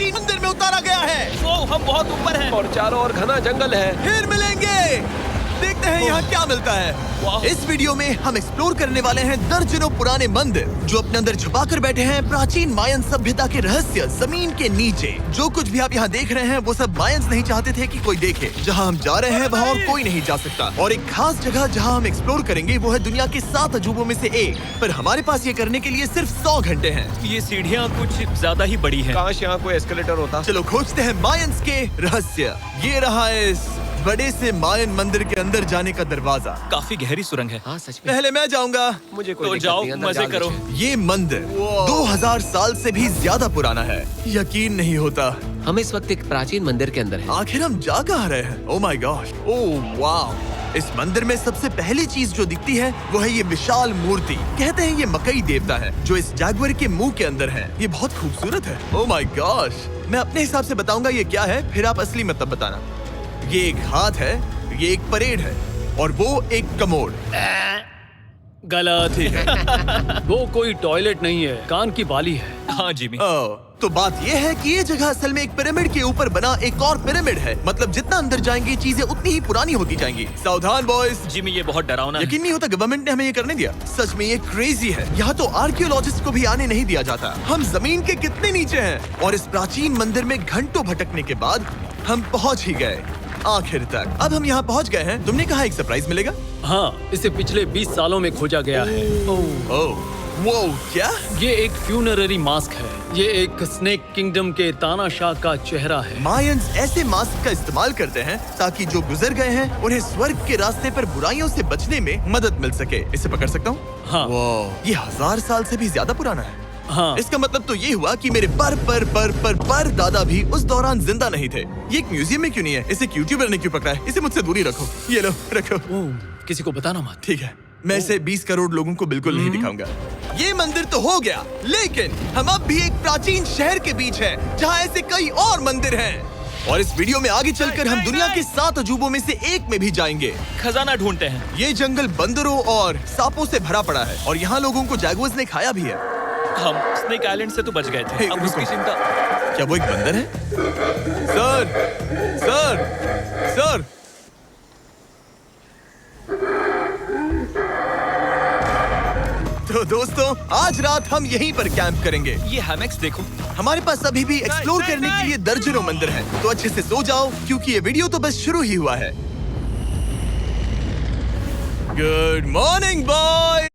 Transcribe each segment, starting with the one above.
प्राचीन मंदिर में उतारा गया है। ओ, हम बहुत ऊपर हैं और चारों ओर घना जंगल है। फिर मिलेंगे, देखते हैं यहाँ क्या मिलता है। इस वीडियो में हम एक्सप्लोर करने वाले हैं दर्जनों पुराने मंदिर जो अपने अंदर छुपा कर बैठे हैं प्राचीन मायन सभ्यता के रहस्य जमीन के नीचे। जो कुछ भी आप यहाँ देख रहे हैं वो सब मायंस नहीं चाहते थे कि कोई देखे। जहाँ हम जा रहे हैं वहाँ और कोई नहीं जा सकता। और एक खास जगह जहाँ हम एक्सप्लोर करेंगे वो है दुनिया के 7 अजूबों में से एक। पर हमारे पास ये करने के लिए सिर्फ 100 घंटे हैं। ये सीढ़ियाँ कुछ ज्यादा ही बड़ी हैं। काश यहाँ कोई एस्केलेटर होता। चलो खोजते हैं मायंस के रहस्य। ये रहा है इस बड़े से मायन मंदिर के अंदर जाने का दरवाजा। काफी गहरी सुरंग है। हाँ सच में। पहले मैं जाऊंगा। मुझे कोई तो दिक्कत जाओ, नहीं, अंदर मजे जान करो। दीजिए। ये मंदिर 2000 साल से भी ज्यादा पुराना है। यकीन नहीं होता। हम इस वक्त एक प्राचीन मंदिर के अंदर हैं। आखिर हम जा कहाँ रहे हैं? ओह माय गॉड, ओह वाह। इस मंदिर में सबसे पहली चीज जो दिखती है वो है ये विशाल मूर्ति। कहते हैं ये मकई देवता है जो इस जैगुआर के मुंह के अंदर है। ये बहुत खूबसूरत है। Oh my gosh. मैं अपने हिसाब से बताऊंगा ये क्या है, फिर आप असली मतलब बताना। ये एक हाथ है, ये एक परेड है और वो एक कमोड। गलत। ठीक है। वो कोई टॉयलेट नहीं है, कान की बाली है। हाँ जिमी। तो बात ये है कि ये जगह असल में एक पिरामिड के ऊपर बना एक और पिरामिड है। मतलब जितना अंदर जाएंगे चीजें उतनी ही पुरानी होती जाएंगी। सावधान बॉयज। जिमी ये बहुत डरावना है। यकीन नहीं होता गवर्नमेंट ने हमें ये करने दिया। सच में ये क्रेजी है। यहाँ तो आर्कियोलॉजिस्ट को भी आने नहीं दिया जाता। हम जमीन के कितने नीचे हैं और इस प्राचीन मंदिर में घंटों भटकने के बाद हम पहुँच ही गए आखिर तक। अब हम यहाँ पहुँच गए हैं। तुमने कहा एक सरप्राइज मिलेगा। हाँ, इसे पिछले 20 सालों में खोजा गया है। ओह वो क्या? ये एक फ्यूनररी मास्क है। ये एक स्नेक किंगडम के तानाशाह का चेहरा है। मायंस ऐसे मास्क का इस्तेमाल करते हैं ताकि जो गुजर गए हैं उन्हें स्वर्ग के रास्ते पर बुराइयों से बचने में मदद मिल सके। इसे पकड़ सकता हूँ? हाँ। ये 1000 साल से भी ज्यादा पुराना है। हाँ। इसका मतलब तो ये हुआ कि मेरे पर दादा भी उस दौरान जिंदा नहीं थे। ये एक म्यूजियम में क्यों नहीं है? इसे यूट्यूबर ने क्यों पकड़ा है? इसे मुझसे दूरी रखो। ये लो रखो। किसी को बताना मत। ठीक है, मैं इसे 20 करोड़ लोगों को बिल्कुल नहीं दिखाऊंगा। ये मंदिर तो हो गया, लेकिन हम अब भी एक प्राचीन शहर के बीच हैं, जहाँ ऐसे कई और मंदिर हैं। और इस वीडियो में आगे चलकर हम दुनिया के 7 अजूबों में से एक में भी जाएंगे। खजाना ढूंढते हैं। ये जंगल बंदरों और सांपों से भरा पड़ा है और यहाँ लोगों को जैगुआर्स ने खाया भी है। हम स्नेक आइलैंड से तो बच गए थे। अब उसकी चिंता। क्या वो एक बंदर है? Sir, sir, sir. तो दोस्तों आज रात हम यहीं पर कैंप करेंगे। ये हैमेक्स देखो। हमारे पास अभी भी एक्सप्लोर करने के लिए दर्जनों मंदिर हैं। तो अच्छे से सो जाओ क्योंकि ये वीडियो तो बस शुरू ही हुआ है। Good morning boy.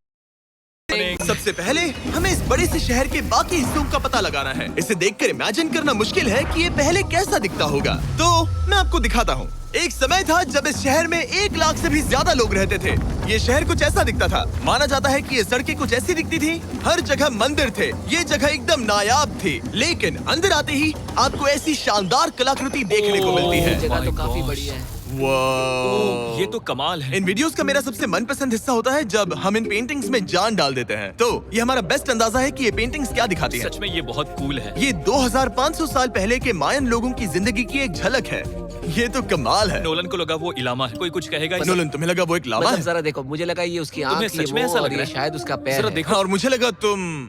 सबसे पहले हमें इस बड़े से शहर के बाकी हिस्सों का पता लगाना है। इसे देखकर इमेजिन करना मुश्किल है कि ये पहले कैसा दिखता होगा। तो मैं आपको दिखाता हूँ। एक समय था जब इस शहर में 1 लाख से भी ज्यादा लोग रहते थे। ये शहर कुछ ऐसा दिखता था। माना जाता है कि ये सड़कें कुछ ऐसी दिखती थी। हर जगह मंदिर थे। ये जगह एकदम नायाब थी। लेकिन अंदर आते ही आपको ऐसी शानदार कलाकृति देखने को मिलती है। जगह तो काफी बड़ी है। वाह, ये तो कमाल है। इन वीडियोस का मेरा सबसे मनपसंद हिस्सा होता है जब हम इन पेंटिंग्स में जान डाल देते हैं। तो ये हमारा बेस्ट अंदाजा है कि ये पेंटिंग्स क्या दिखाती हैं। सच में ये बहुत कूल है। ये 2500 साल पहले के मायन लोगों की जिंदगी की एक झलक है। ये तो कमाल है। नोलन को लगा वो इलामा है। कोई कुछ कहेगा? नोलन तुम्हें लगा वो एक लावा मतलब है? जरा देखो, मुझे लगा ये उसकी आंख, तुम्हें ये सच में वो, ऐसा और लग ये रहा है? शायद उसका पैर जरा है। देखो। और मुझे लगा तुम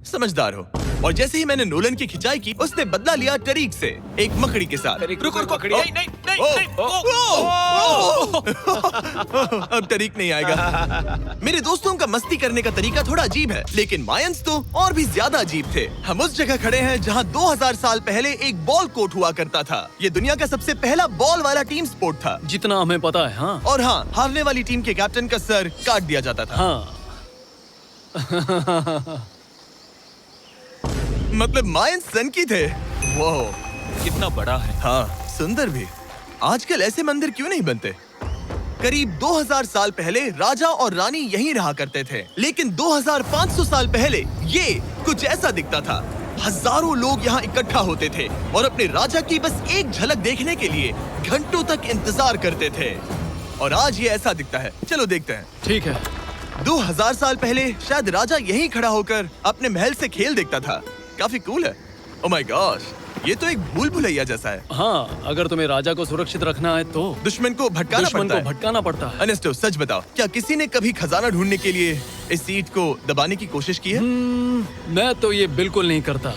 समझदार हो। और जैसे ही मैंने नोलन की खिंचाई की उसने बदला लिया टरीक से, एक मकड़ी के साथ। रुको रुको। ओ, नहीं। अब टरीक नहीं आएगा। मेरे दोस्तों का मस्ती करने का तरीका थोड़ा अजीब है, लेकिन मायंस तो और भी ज्यादा अजीब थे। हम उस जगह खड़े हैं जहां 2000 साल पहले एक बॉल कोर्ट हुआ करता था। ये दुनिया का सबसे पहला बॉल वाला टीम स्पोर्ट था। जितना हमें पता है। हाँ। और हाँ, हारने वाली टीम के कैप्टन का सर काट दिया जाता था। हाँ। मतलब मायंस सन की थे। वो कितना बड़ा है। हाँ, सुंदर भी। आजकल ऐसे मंदिर क्यों नहीं बनते? करीब 2000 साल पहले राजा और रानी यहीं रहा करते थे, लेकिन 2500 साल पहले ये कुछ ऐसा दिखता था। हजारों लोग यहाँ इकट्ठा होते थे और अपने राजा की बस एक झलक देखने के लिए घंटों तक इंतजार करते थे। और आज ये ऐसा दिखता है। चलो देखते हैं। ठीक है। 2000 साल पहले शायद राजा यहीं खड़ा होकर अपने महल से खेल देखता था। काफी कूल है। ओह माय गॉश, ये तो एक भूल भुलैया जैसा है। हाँ, अगर तुम्हें राजा को सुरक्षित रखना है तो दुश्मन को भटकाना पड़ता है। अनेस्टो सच बताओ, क्या किसी ने कभी खजाना ढूंढने के लिए इस सीट को दबाने की कोशिश की है? मैं तो ये बिल्कुल नहीं करता।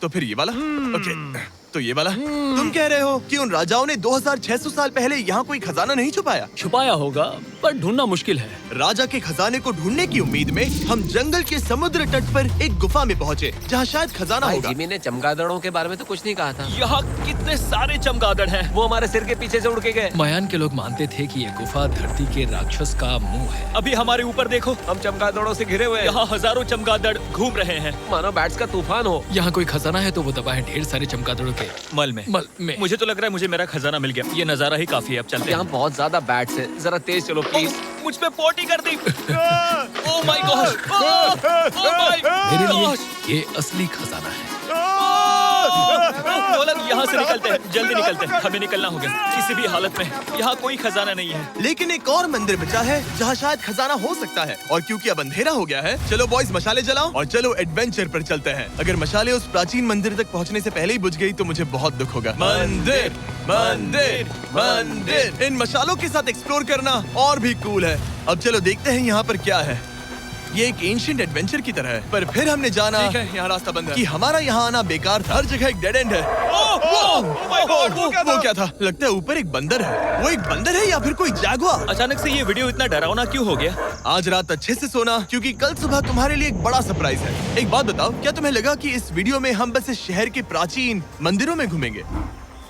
तो फिर ये वाला। ओके, तो ये वाला। तुम कह रहे हो कि उन राजाओं ने 2600 साल पहले यहाँ कोई खजाना नहीं छुपाया? छुपाया होगा पर ढूंढना मुश्किल है। राजा के खजाने को ढूंढने की उम्मीद में हम जंगल के समुद्र तट पर एक गुफा में पहुँचे जहाँ शायद खजाना भाई होगा। जिमी ने चमगादड़ों के बारे में तो कुछ नहीं कहा था। यहाँ कितने सारे चमगादड़ हैं। वो हमारे सिर के पीछे से उड़ के गए। मायान के लोग मानते थे कि ये गुफा धरती के राक्षस का मुंह है। अभी हमारे ऊपर देखो, हम चमगादड़ों से घिरे हुए हैं। यहाँ हजारों चमगादड़ घूम रहे हैं। मानो बैट्स का तूफान हो। यहाँ कोई खजाना है तो वो दबा है ढेर सारे चमगादड़ों के मल में। मुझे तो लग रहा है मुझे मेरा खजाना मिल गया। ये नजारा ही काफी है, अब चलते हैं। यहाँ बहुत ज्यादा बैट्स है, जरा तेज चलो प्लीज। मुझ पे पोटी कर दी। Oh my god, oh my मेरे लिए गॉड। ये असली खजाना है। नोलन, यहाँ से निकलते हैं, जल्दी निकलते हैं, हमें निकलना होगा किसी भी हालत में। यहाँ कोई खजाना नहीं है। लेकिन एक और मंदिर बचा है जहाँ शायद खजाना हो सकता है, और क्योंकि अब अंधेरा हो गया है, चलो बॉयज मशाले जलाओ और चलो एडवेंचर पर चलते हैं। अगर मशाले उस प्राचीन मंदिर तक पहुँचने से पहले ही बुझ गई तो मुझे बहुत दुख होगा। मंदिर, मंदिर, मंदिर। इन मशालों के साथ एक्सप्लोर करना और भी कूल है। अब चलो देखते हैं यहाँ पर क्या है। ये एक एंशिएंट एडवेंचर की तरह है, पर फिर हमने जाना ठीक है, यहाँ रास्ता बंद है। कि हमारा यहाँ आना बेकार था। हर जगह एक डेड एंड है। वो क्या था? लगता है ऊपर एक बंदर है। वो एक बंदर है या फिर कोई जैगुआर? अचानक से ये वीडियो इतना डरावना क्यों हो गया? आज रात अच्छे से सोना, क्योंकि कल सुबह तुम्हारे लिए एक बड़ा सरप्राइज है। एक बात बताओ, क्या तुम्हें लगा कि इस वीडियो में हम बस इस शहर के प्राचीन मंदिरों में घूमेंगे?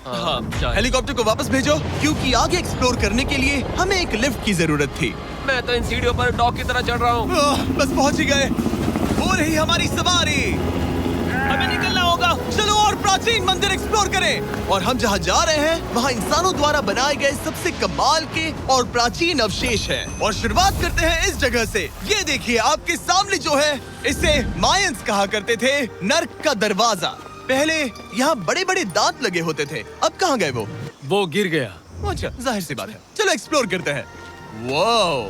हाँ, शायद। हेलीकॉप्टर को वापस भेजो, क्योंकि आगे एक्सप्लोर करने के लिए हमें एक लिफ्ट की जरूरत थी। मैं तो इन सीढ़ियों पर डॉग की तरह चढ़ रहा हूँ। बस पहुंच ही गए। हो रही हमारी सवारी। हमें निकलना होगा। चलो और प्राचीन मंदिर एक्सप्लोर करें। और हम जहाँ जा रहे हैं वहाँ इंसानों द्वारा बनाए गए सबसे कमाल के और प्राचीन अवशेष हैं। और शुरुआत करते हैं इस जगह से। ये देखिए आपके सामने जो है, इसे मायंस कहा करते थे, नर्क का दरवाजा। पहले यहाँ बड़े बड़े दांत लगे होते थे, अब कहाँ गए वो? वो गिर गया। अच्छा, जाहिर सी बात है। चलो एक्सप्लोर करते हैं। वाओ,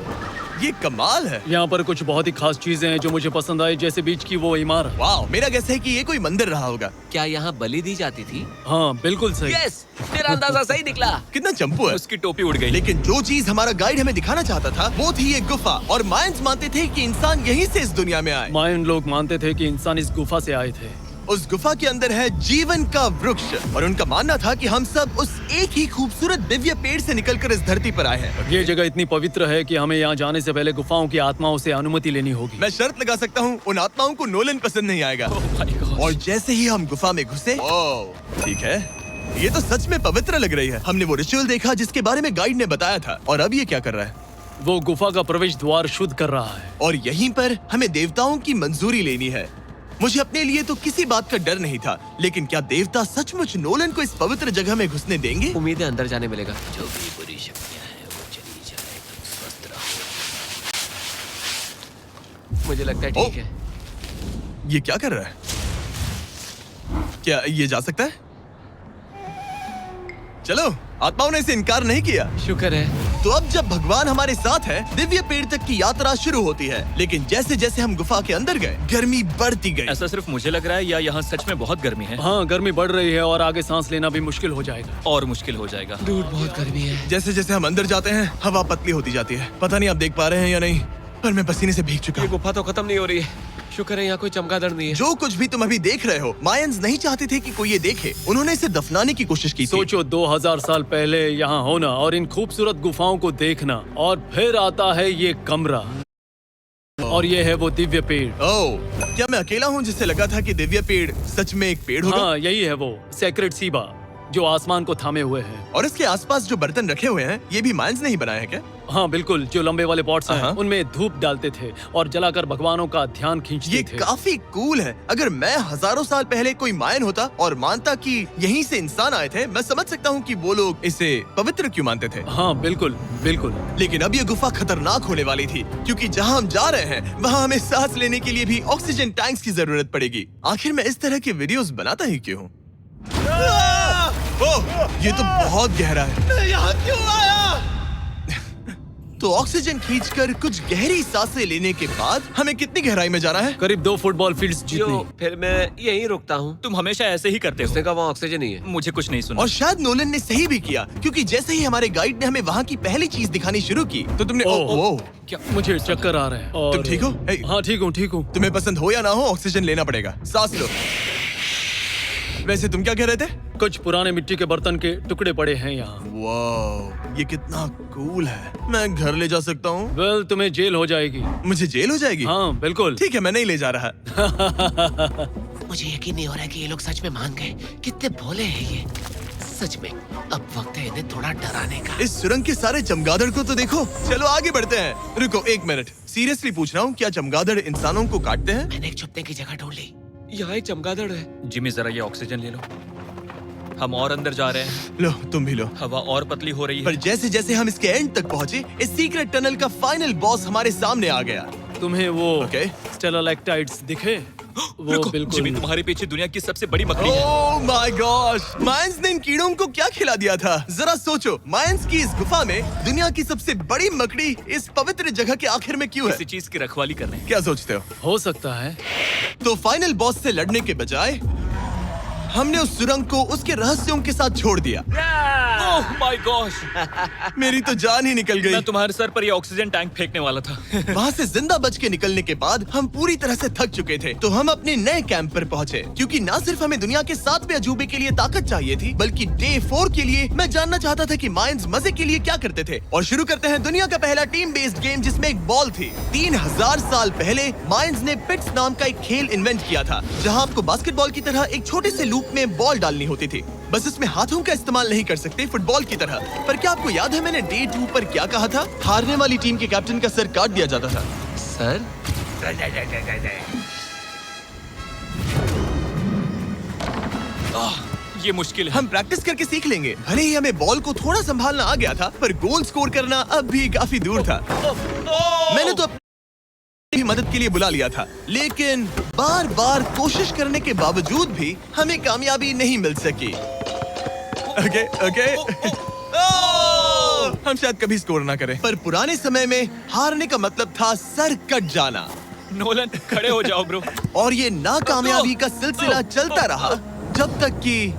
ये कमाल है। यहाँ पर कुछ बहुत ही खास चीजें हैं जो मुझे पसंद आई, जैसे बीच की वो इमारत। वाओ, मेरा गेस है कि ये कोई मंदिर रहा होगा। क्या यहाँ बलि दी जाती थी? हाँ बिल्कुल सही। यस, मेरा अंदाजा सही निकला। कितना चंपू है। उसकी टोपी उड़ गई। लेकिन जो चीज हमारा गाइड हमें दिखाना चाहता था वो थी ये गुफा। और मायंस मानते थे कि इंसान यहीं से इस दुनिया में आए। मायन लोग मानते थे कि इंसान इस गुफा से आए थे। उस गुफा के अंदर है जीवन का वृक्ष, और उनका मानना था कि हम सब उस एक ही खूबसूरत दिव्य पेड़ से निकलकर इस धरती पर आए हैं। ये जगह इतनी पवित्र है कि हमें यहाँ जाने से पहले गुफाओं की आत्माओं से अनुमति लेनी होगी। मैं शर्त लगा सकता हूँ उन आत्माओं को नोलन पसंद नहीं आएगा। Oh my God। और जैसे ही हम गुफा में घुसे, ठीक है, ये तो सच में पवित्र लग रही है। हमने वो रिचुअल देखा जिसके बारे में गाइड ने बताया था। और अब ये क्या कर रहा है? वो गुफा का प्रवेश द्वार शुद्ध कर रहा है। और यहीं पर हमें देवताओं की मंजूरी लेनी है। मुझे अपने लिए तो किसी बात का डर नहीं था, लेकिन क्या देवता सचमुच नोलन को इस पवित्र जगह में घुसने देंगे? उम्मीद है अंदर जाने मिलेगा। जो भी बुरी शक्तियाँ हैं वो चली जाए, तुम स्वस्थ रहो। मुझे लगता है ओ, ठीक है। ये क्या कर रहा है? क्या ये जा सकता है? चलो, आत्माओं ने इसे इनकार नहीं किया। शुक्र है। तो अब जब भगवान हमारे साथ है, दिव्य पेड़ तक की यात्रा शुरू होती है। लेकिन जैसे जैसे हम गुफा के अंदर गए, गर्मी बढ़ती गई। ऐसा सिर्फ मुझे लग रहा है या यहाँ सच में बहुत गर्मी है? हाँ, गर्मी बढ़ रही है और आगे सांस लेना भी मुश्किल हो जाएगा। और मुश्किल हो जाएगा। दूर बहुत गर्मी है। जैसे जैसे हम अंदर जाते हैं, हवा पतली होती जाती है। पता नहीं आप देख पा रहे हैं या नहीं, पर मैं पसीने से भीग चुका ये हूँ। गुफा तो खत्म नहीं हो रही है। शुक्र है यहाँ कोई चमगादड़ नहीं है। जो कुछ भी तुम अभी देख रहे हो, मायंस नहीं चाहते थे कि कोई ये देखे। उन्होंने इसे दफनाने की कोशिश की थी। सोचो 2000 साल पहले यहाँ होना और इन खूबसूरत गुफाओं को देखना, और फिर आता है ये कमरा, और ये है वो दिव्य पेड़। ओह, क्या मैं अकेला हूँ जिससे लगा था कि दिव्य पेड़ सच में एक पेड़ होगा? हाँ, यही है वो सेक्रेड सीबा जो आसमान को थामे हुए है। और इसके आसपास जो बर्तन रखे हुए हैं, ये भी मायंस ने ही बनाए हैं क्या? हाँ बिल्कुल, जो लंबे वाले पॉट्स हैं, हाँ। उनमें धूप डालते थे और जलाकर भगवानों का ध्यान खींचते ये थे। काफी कूल है। अगर मैं हजारों साल पहले कोई मायन होता और मानता कि यहीं से इंसान आए थे, मैं समझ सकता हूँ कि वो लोग इसे पवित्र क्यों मानते थे। हाँ बिल्कुल बिल्कुल। लेकिन अब ये गुफा खतरनाक होने वाली थी, क्योंकि जहाँ हम जा रहे हैं वहाँ हमें सांस लेने के लिए भी ऑक्सीजन टैंक्स की जरूरत पड़ेगी। आखिर मैं इस तरह के वीडियोस बनाता ही क्यों हूँ? ओह, ये तो बहुत गहरा है। मैं यहाँ क्यों आया? तो ऑक्सीजन खींचकर कुछ गहरी सांसें लेने के बाद हमें कितनी गहराई में जाना है? करीब 2 फुटबॉल फील्ड्स जितनी। जो फिर मैं यहीं रुकता हूँ। तुम हमेशा ऐसे ही करते उसने हो। कहा वहाँ ऑक्सीजन नहीं है। मुझे कुछ नहीं सुना। और शायद नोलन ने सही भी किया, क्योंकि जैसे ही हमारे गाइड ने हमें वहाँ की पहली चीज दिखानी शुरू की तो तुमने ओह, क्या मुझे चक्कर आ रहे हैं। और तुम ठीक हो? हाँ ठीक हूँ ठीक हूँ। तुम्हें पसंद हो या ना हो, ऑक्सीजन लेना पड़ेगा। सांस लो। वैसे तुम क्या कह रहे थे? कुछ पुराने मिट्टी के बर्तन के टुकड़े पड़े हैं यहाँ। वाह, ये कितना कूल है। मैं घर ले जा सकता हूँ? वेल, तुम्हें जेल हो जाएगी। मुझे जेल हो जाएगी? हाँ, बिल्कुल। ठीक है, मैं नहीं ले जा रहा। मुझे यकीन नहीं हो रहा है कि ये लोग सच में मान गए। कितने भोले हैं ये। सच में अब वक्त है इन्हें थोड़ा डराने का। इस सुरंग के सारे चमगादड़ को तो देखो। चलो आगे बढ़ते हैं। रुको 1 मिनट, सीरियसली पूछ रहा हूँ, क्या चमगादड़ इंसानों को काटते हैं? मैंने एक छुपने की जगह ढूंढ ली। यहाँ एक चमगादड़ है। जिमी जरा ये ऑक्सीजन ले लो। हम और अंदर जा रहे हैं। लो, तुम भी लो। हवा और पतली हो रही पर है। जैसे जैसे हम इसके एंड तक पहुँचे, इस सीक्रेट टनल का फाइनल बॉस हमारे सामने आ गया। तुम्हें वो ओके। स्टेलाक्टाइट्स दिखे? वो रुको, बिल्कुल। जिमी तुम्हारे पीछे दुनिया की सबसे बड़ी मकड़ी है। ओह माय गॉश, मायंस ने इन कीड़ों को क्या खिला दिया था? जरा सोचो, मायंस की इस गुफा में दुनिया की सबसे बड़ी मकड़ी इस पवित्र जगह के आखिर में क्यों है? किसी चीज की रखवाली कर रहे हैं। क्या सोचते हो? हो सकता है। तो फाइनल बॉस से लड़ने के बजाय हमने उस सुरंग को उसके रहस्यों के साथ छोड़ दिया। ओह माय गॉश, मेरी तो जान ही निकल गई। मैं तुम्हारे सर पर ये ऑक्सीजन टैंक फेंकने वाला था। वहाँ से जिंदा बच के निकलने के बाद हम पूरी तरह से थक चुके थे, तो हम अपने नए कैंप पर पहुँचे। क्योंकि न सिर्फ हमें दुनिया के 7वें अजूबे के लिए ताकत चाहिए थी, बल्कि डे 4 के लिए मैं जानना चाहता था कि मायंस मजे के लिए क्या करते थे। और शुरू करते हैं दुनिया का पहला टीम बेस्ड गेम, जिसमें एक बॉल थी। 3000 साल पहले मायंस ने पिट्स नाम का एक खेल इन्वेंट किया था, जहाँ आपको बास्केटबॉल की तरह एक छोटे से लूप में बॉल डालनी होती थी। बस इसमें हाथों का इस्तेमाल नहीं कर सकते, फुटबॉल की तरह। पर क्या आपको याद है मैंने डे 2 पर क्या कहा था? हारने वाली टीम के कैप्टन का सर काट दिया जाता था। सर, ये मुश्किल है। हम प्रैक्टिस करके सीख लेंगे। भले ही हमें बॉल को थोड़ा संभालना आ गया था, पर गोल स्कोर करना अब भी काफी दूर था। मैंने तो अपनी मदद के लिए बुला लिया था, लेकिन बार बार कोशिश करने के बावजूद भी हमें कामयाबी नहीं मिल सकी। ओके। हम शायद कभी स्कोर ना करें, पर पुराने समय में हारने का मतलब था सर कट जाना। नोलन, खड़े हो जाओ ब्रो। और ये नाकामयाबी का सिलसिला चलता रहा जब तक कि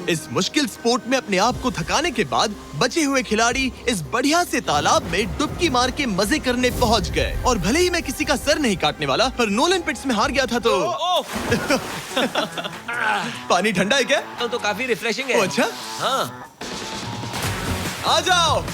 इस मुश्किल स्पोर्ट में अपने आप को थकाने के बाद बचे हुए खिलाड़ी इस बढ़िया से तालाब में डुबकी मार के मजे करने पहुंच गए। और भले ही मैं किसी का सर नहीं काटने वाला, पर नोलन पिट्स में हार गया था तो पानी ठंडा है क्या? तो काफी रिफ्रेशिंग ओ, है। अच्छा, हाँ, आ जाओ।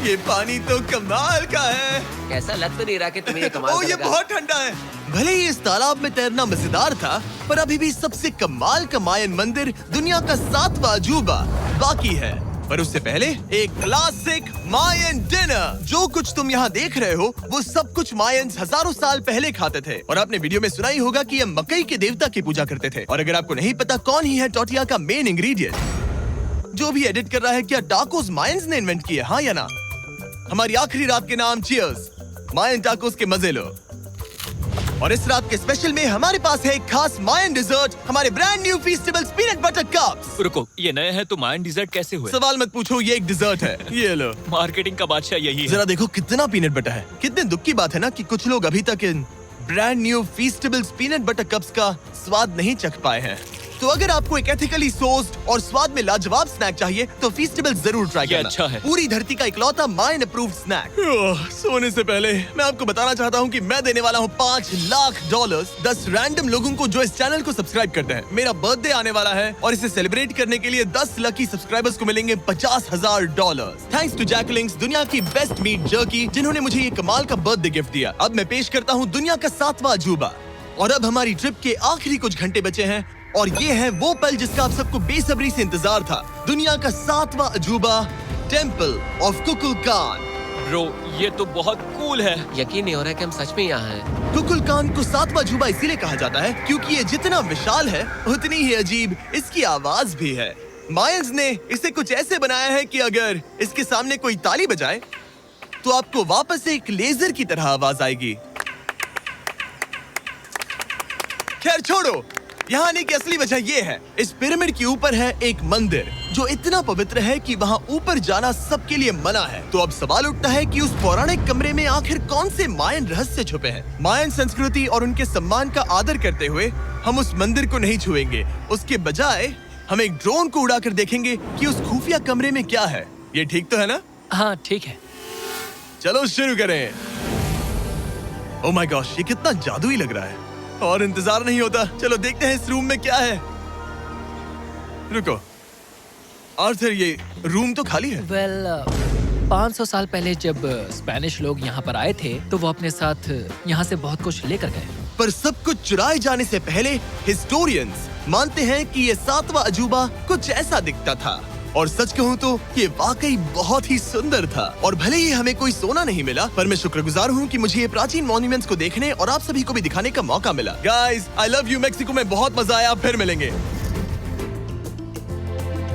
ये पानी तो कमाल का है। कैसा लग तो नहीं रहा कि तुम्हें ये कमाल ओ, ये करेगा। बहुत ठंडा है। भले ही इस तालाब में तैरना मजेदार था, पर अभी भी सबसे कमाल का मायन मंदिर, दुनिया का 7वां अजूबा बाकी है। पर उससे पहले एक क्लासिक मायन डिनर। जो कुछ तुम यहाँ देख रहे हो, वो सब कुछ मायंस हजारों साल पहले खाते थे। और आपने वीडियो में सुना ही होगा कि ये मकई के देवता की पूजा करते थे। और अगर आपको नहीं पता कौन ही है टोटिया का मेन इंग्रेडिएंट, जो भी एडिट कर रहा है, क्या टाकोस मायंस ने इन्वेंट किए, हाँ या ना? हमारी आखिरी रात के नाम चीयर्स, मायन टाकोस के मजे लो। और इस रात के स्पेशल में हमारे पास है एक खास मायन डिजर्ट, हमारे brand new Feastables peanut butter cups. रुको, ये नए हैं तो मायन डिजर्ट कैसे हुए? सवाल मत पूछो, ये एक डिजर्ट है। ये लो। मार्केटिंग का बादशाह यही है। जरा देखो कितना पीनट बटर है। कितने दुख की बात है ना कि कुछ लोग अभी तक इन brand new Feastables peanut butter cups का स्वाद नहीं चख पाए हैं। तो अगर आपको एक एथिकली सोर्स्ड और स्वाद में लाजवाब स्नैक चाहिए, तो फीस्टेबल्स जरूर ट्राई ये करना। अच्छा है। पूरी धरती का इकलौता मायन अप्रूव्ड स्नैक। सोने से पहले मैं आपको बताना चाहता हूँ कि मैं देने वाला हूँ $5 लाख 10 रैंडम लोगों को जो इस चैनल को सब्सक्राइब करते हैं। मेरा बर्थडे आने वाला है और इसे सेलिब्रेट करने के लिए 10 लकी सब्सक्राइबर्स को मिलेंगे $50,000। थैंक्स टू जैकलिंग्स, दुनिया की बेस्ट मीट जर्की, जिन्होंने मुझे ये कमाल का बर्थडे गिफ्ट दिया। अब मैं पेश करता हूँ दुनिया का 7वां अजूबा। और अब हमारी ट्रिप के आखिरी कुछ घंटे बचे हैं, और ये है वो पल जिसका आप सबको बेसब्री से इंतजार था। दुनिया का 7वां अजूबा, टेम्पल ऑफ कुकुलकान। ब्रो, ये तो बहुत कूल है। यकीन नहीं हो रहा है कि हम सच में यहाँ हैं। कुकुलकान को 7वां अजूबा इसीलिए कहा जाता है क्योंकि ये जितना विशाल है, उतनी ही अजीब इसकी आवाज भी है। मायंस ने इसे कुछ ऐसे बनाया है कि अगर इसके सामने कोई ताली बजाए, तो आपको वापस एक लेजर की तरह आवाज आएगी। खैर छोड़ो, यहाँ आने की असली वजह ये है, इस पिरामिड के ऊपर है एक मंदिर जो इतना पवित्र है कि वहाँ ऊपर जाना सबके लिए मना है। तो अब सवाल उठता है कि उस पौराणिक कमरे में आखिर कौन से मायन रहस्य छुपे हैं। मायन संस्कृति और उनके सम्मान का आदर करते हुए हम उस मंदिर को नहीं छुएंगे। उसके बजाय हम एक ड्रोन को उड़ाकर देखेंगे कि उस खुफिया कमरे में क्या है। ये ठीक तो है ना? हाँ ठीक है। चलो शुरू करें। ओह माय गॉश, ये कितना जादुई लग रहा है और इंतजार नहीं होता। चलो देखते हैं इस रूम में क्या है। रुको आर्थर, ये रूम तो खाली है। वेल 500 साल पहले जब स्पेनिश लोग यहाँ पर आए थे तो वो अपने साथ यहाँ से बहुत कुछ लेकर गए। पर सब कुछ चुराए जाने से पहले हिस्टोरियंस मानते हैं कि ये 7वां अजूबा कुछ ऐसा दिखता था। और सच कहूँ तो ये वाकई बहुत ही सुंदर था। और भले ही हमें कोई सोना नहीं मिला, पर मैं शुक्रगुजार हूँ कि मुझे ये प्राचीन मॉन्यूमेंट्स को देखने और आप सभी को भी दिखाने का मौका मिला। Guys, I love you. Mexico में बहुत मजा आया। फिर मिलेंगे।